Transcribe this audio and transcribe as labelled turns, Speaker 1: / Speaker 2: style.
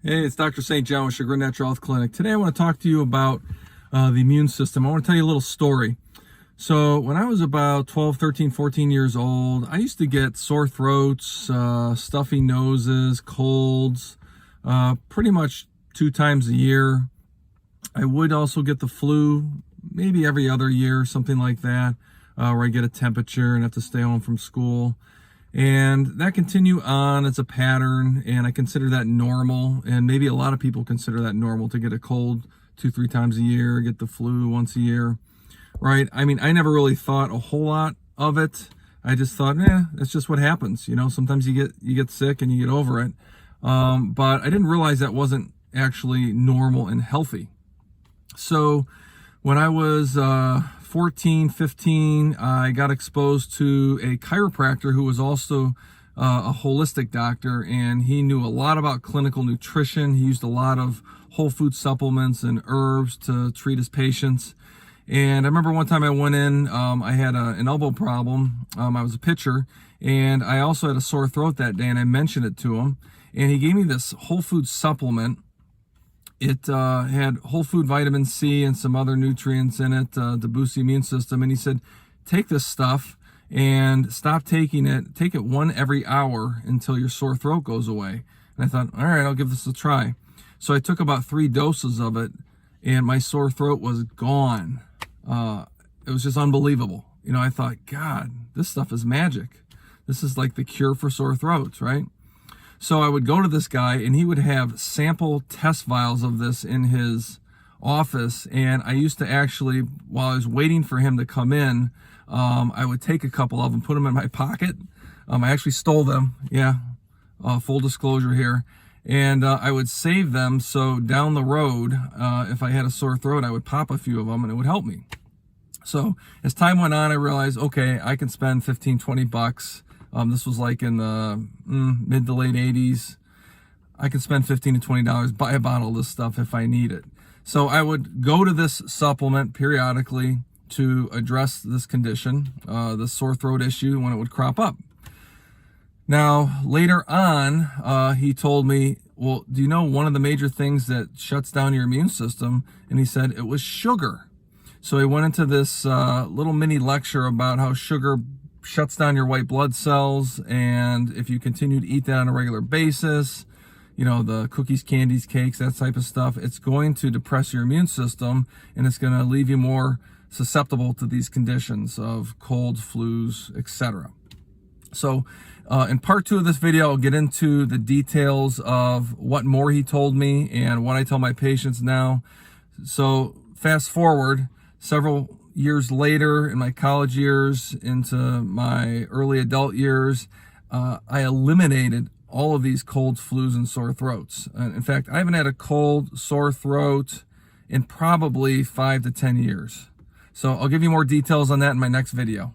Speaker 1: Hey, it's Dr. St. John with Chagrin Natural Health Clinic. Today I want to talk to you about the immune system. I want to tell you a little story. So when I was about 12, 13, 14 years old, I used to get sore throats, stuffy noses, colds, pretty much 2 times a year. I would also get the flu maybe every other year, something like that, where I get a temperature and have to stay home from school. And that continue on as a pattern, and I consider that normal, and maybe a lot of people consider that normal to get a cold 2-3 times a year, get the flu once a year, right? I mean, I never really thought a whole lot of it. I just thought, that's just what happens. You know, sometimes you get sick and you get over it. But I didn't realize that wasn't actually normal and healthy. So when I was 14, 15, I got exposed to a chiropractor who was also a holistic doctor, and he knew a lot about clinical nutrition. He used a lot of whole food supplements and herbs to treat his patients. And I remember one time I went in, I had an elbow problem. I was a pitcher, and I also had a sore throat that day, and I mentioned it to him. And he gave me this whole food supplement. It had whole food vitamin C and some other nutrients in it to boost the immune system. And he said, take this stuff and stop taking it. Take it 1 every hour until your sore throat goes away. And I thought, all right, I'll give this a try. So I took about 3 doses of it, and my sore throat was gone. It was just unbelievable. You know, I thought, God, this stuff is magic. This is like the cure for sore throats, right? So I would go to this guy, and he would have sample test vials of this in his office. And I used to actually, while I was waiting for him to come in, I would take a couple of them, put them in my pocket. I actually stole them. Yeah, full disclosure here. And I would save them so down the road, if I had a sore throat, I would pop a few of them and it would help me. So as time went on, I realized, okay, I can spend 15, 20 bucks. This was like in the mid to late 80s. I could spend $15 to $20, buy a bottle of this stuff if I need it. So I would go to this supplement periodically to address this condition, the sore throat issue, when it would crop up. Now, later on, he told me, well, do you know one of the major things that shuts down your immune system? And he said it was sugar. So he went into this little mini lecture about how sugar shuts down your white blood cells, and if you continue to eat that on a regular basis, you know, the cookies, candies, cakes, that type of stuff, it's going to depress your immune system, and it's going to leave you more susceptible to these conditions of colds, flus, etc. So in part 2 of this video, I'll get into the details of what more he told me and what I tell my patients now. So fast forward several years later, in my college years, into my early adult years, I eliminated all of these colds, flus, and sore throats. In fact, I haven't had a cold, sore throat in probably 5 to 10 years. So I'll give you more details on that in my next video.